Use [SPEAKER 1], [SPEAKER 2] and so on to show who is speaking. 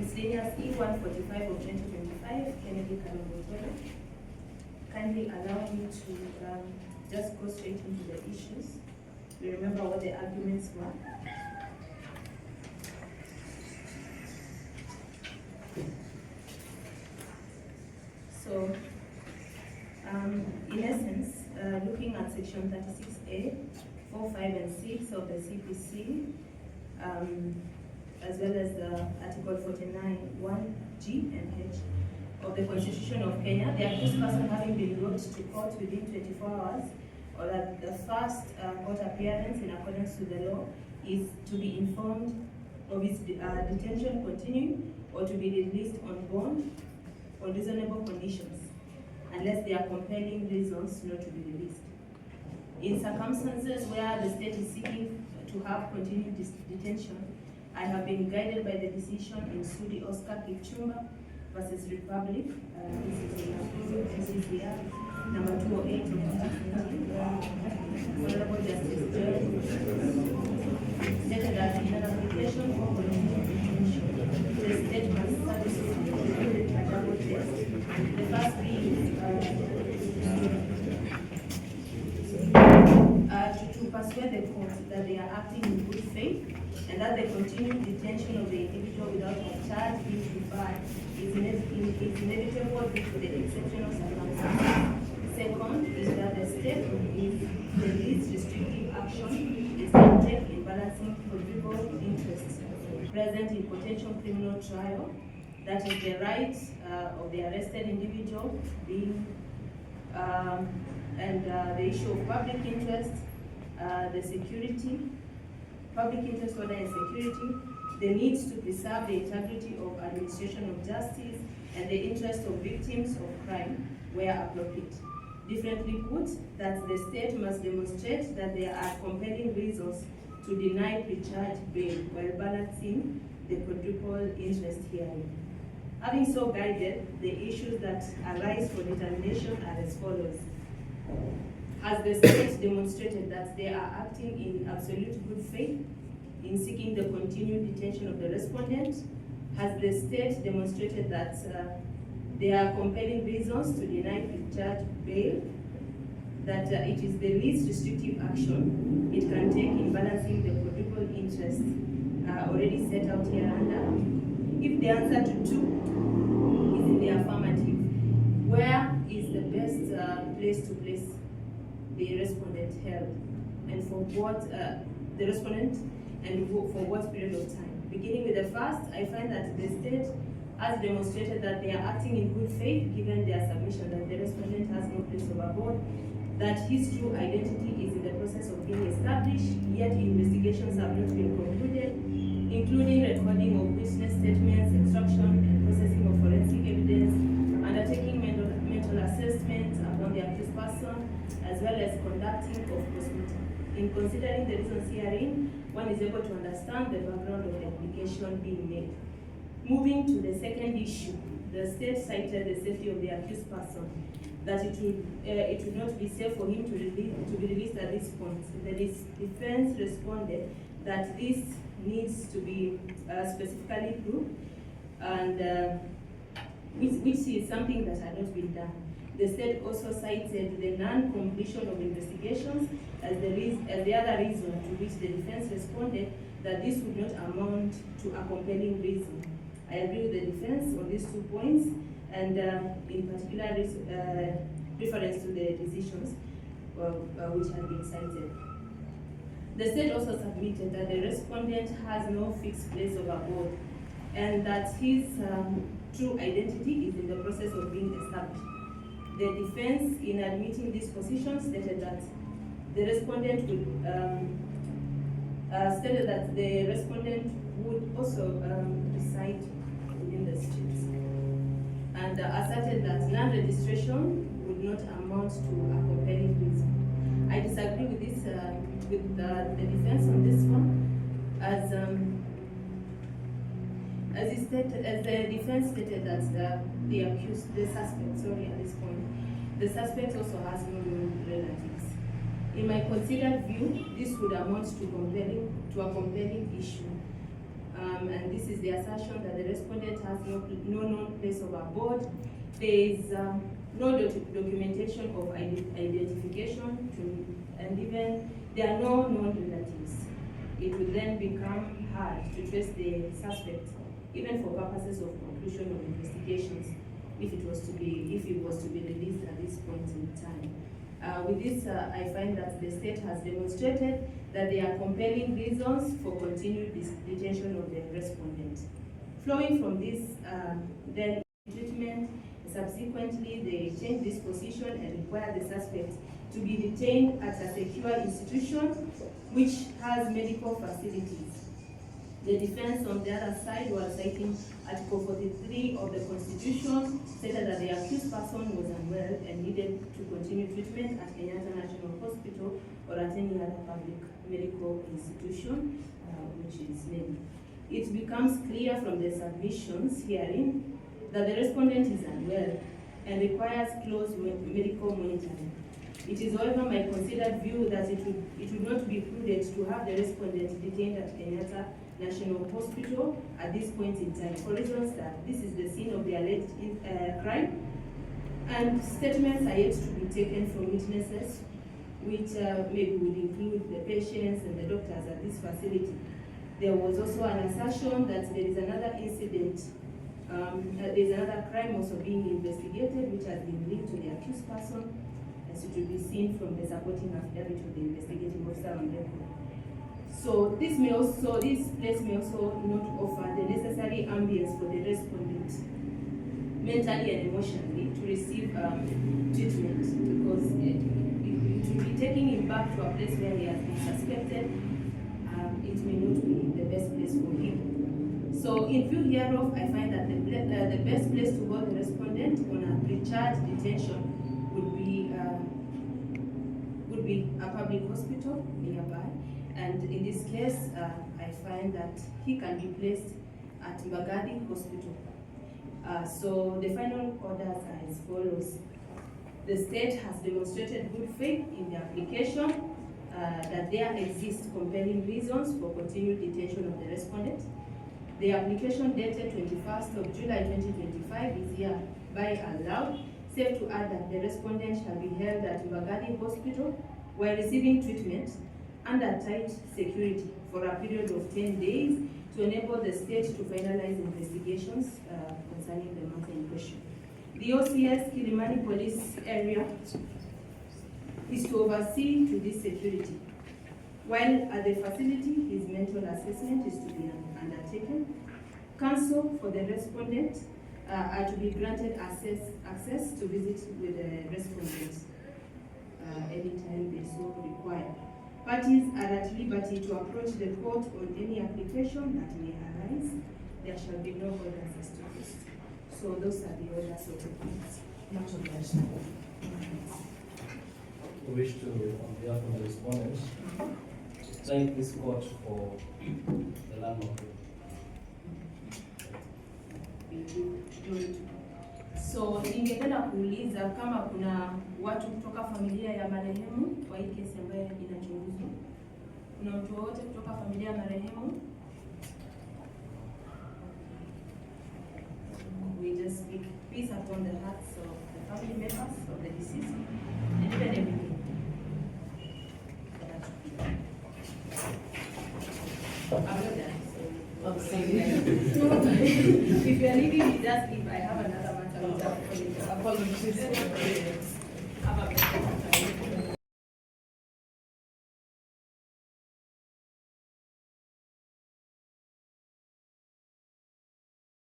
[SPEAKER 1] Miscellaneous E-145 of 2025, Kennedy Kalombotole. Kindly allow me to just go straight into the issues. We remember what the arguments were. So, in essence, looking at section 36A, 4, 5, and 6 of the CPC, as well as article 49, 1G and H of the Constitution of Kenya, the accused person having been brought to court within 24 hours or at the first court appearance in accordance with the law is to be informed of his detention continuing or to be released on bond on reasonable conditions, unless there are compelling reasons not to be released. In circumstances where the state is seeking to have continued detention, I have been guided by the decision in Sudi Oscar Kipchumba versus Republic. This is in CCR number 208 of 2020. Honorable Justice Judge stated that in an application for continued detention, the state must satisfy a double test. The first being to persuade the court that they are acting in good faith and that the continued detention of the individual without a charge being preferred is inevitable due to the exceptional circumstances. Second is that the state is the least restrictive action is to take in balancing quadruple interests present in potential criminal trial, that is the rights of the arrested individual being and the issue of public interest, the security, public interest order and security, the needs to preserve the integrity of administration of justice, and the interest of victims of crime where appropriate. Differently put, that the state must demonstrate that there are compelling reasons to deny pre-charge bail while balancing the quadruple interest hearing. Having so guided, the issues that arise for determination are as follows. Has the state demonstrated that they are acting in absolute good faith in seeking the continued detention of the respondent? Has the state demonstrated that there are compelling reasons to deny pre-charge bail, that it is the least restrictive action it can take in balancing the quadruple interest already set out here under? If the answer to 2 is in the affirmative, where is the best place to place the respondent held, and for what the respondent, and for what period of time? Beginning with the first, I find that the state has demonstrated that they are acting in good faith given their submission that the respondent has no place of abode, that his true identity is in the process of being established, yet investigations have not been concluded, including recording of witness statements, extraction and processing of forensic evidence, undertaking mental assessment upon the accused person, as well as conducting of postmortem. In considering the reasons herein, one is able to understand the background of the application being made. Moving to the second issue, the state cited the safety of the accused person, that it would not be safe for him to be released at this point. The defense responded that this needs to be specifically proved, and which is something that had not been done. The state also cited the non-completion of investigations as the other reason to which the defense responded that this would not amount to a compelling reason. I agree with the defense on these 2 points, and in particular reference to the decisions which have been cited. The state also submitted that the respondent has no fixed place of abode, and that his true identity is in the process of being established. The defense, in admitting this position, stated that the respondent would also reside within the streets, and asserted that non-registration would not amount to a compelling reason. I disagree with this, with the defense on this one, as the defense stated that the suspect at this point, the suspect also has no known relatives. In my considered view, this would amount to a compelling issue. and this is the assertion that the respondent has no known place of abode. There is no documentation of identification, and even there are no known relatives. It would then become hard to trace the suspect, even for purposes of conclusion of investigations, if it was to be released at this point in time. With this, I find that the state has demonstrated that there are compelling reasons for continued detention of the respondent. Flowing from this, then treatment, subsequently they change this position and require the suspect to be detained at a secure institution which has medical facilities. The defense on the other side was citing Article 43 of the Constitution, stated that the accused person was unwell and needed to continue treatment at Kenyatta National Hospital or at any other public medical institution, which is named. It becomes clear from the submissions herein that the respondent is unwell and requires close medical monitoring. It is, however, my considered view that it would not be prudent to have the respondent detained at Kenyatta National Hospital at this point in time, for reasons that this is the scene of the alleged crime, and statements are yet to be taken from witnesses, which maybe would include the patients and the doctors at this facility. There was also an assertion that there is another incident, there is another crime also being investigated, which has been linked to the accused person, as it will be seen from the supporting affidavit of the investigating officer on record. So this place may also not offer the necessary ambience for the respondent, mentally and emotionally, to receive treatment, because it will be taking him back to a place where he has been suspected. It may not be the best place for him. So in view hereof, I find that the best place to hold the respondent on a pre-charge detention would be a public hospital nearby. And in this case, I find that he can be placed at Mbagathi Hospital. So the final orders are as follows. The state has demonstrated good faith in the application, that there exist compelling reasons for continued detention of the respondent. The application dated 21st of July 2025 is hereby allowed, save to add that the respondent shall be held at Mbagathi Hospital while receiving treatment under tight security for a period of 10 days to enable the state to finalize investigations concerning the matter in question. The OCS Kilimani Police Area is to oversee to this security. While at the facility, his mental assessment is to be undertaken. Counsel for the respondent are to be granted access to visit with the respondent anytime they so require. Parties are at liberty to approach the court on any application that may arise. There shall be no orders as to this. So those are the orders of the court.
[SPEAKER 2] Much obliged.
[SPEAKER 3] We wish to, on behalf of the respondents, thank this court for the landmark.
[SPEAKER 1] So ningependa kuuliza kama kuna watu kutoka familia ya marehemu kwa hii kesi ambayo inachunguzwa. Kuna mtu wote kutoka familia ya marehemu? We just speak peace upon the hearts of the family members of the deceased and even everything. I'm not done. If you are leaving, just leave. I have another matter. Apologies.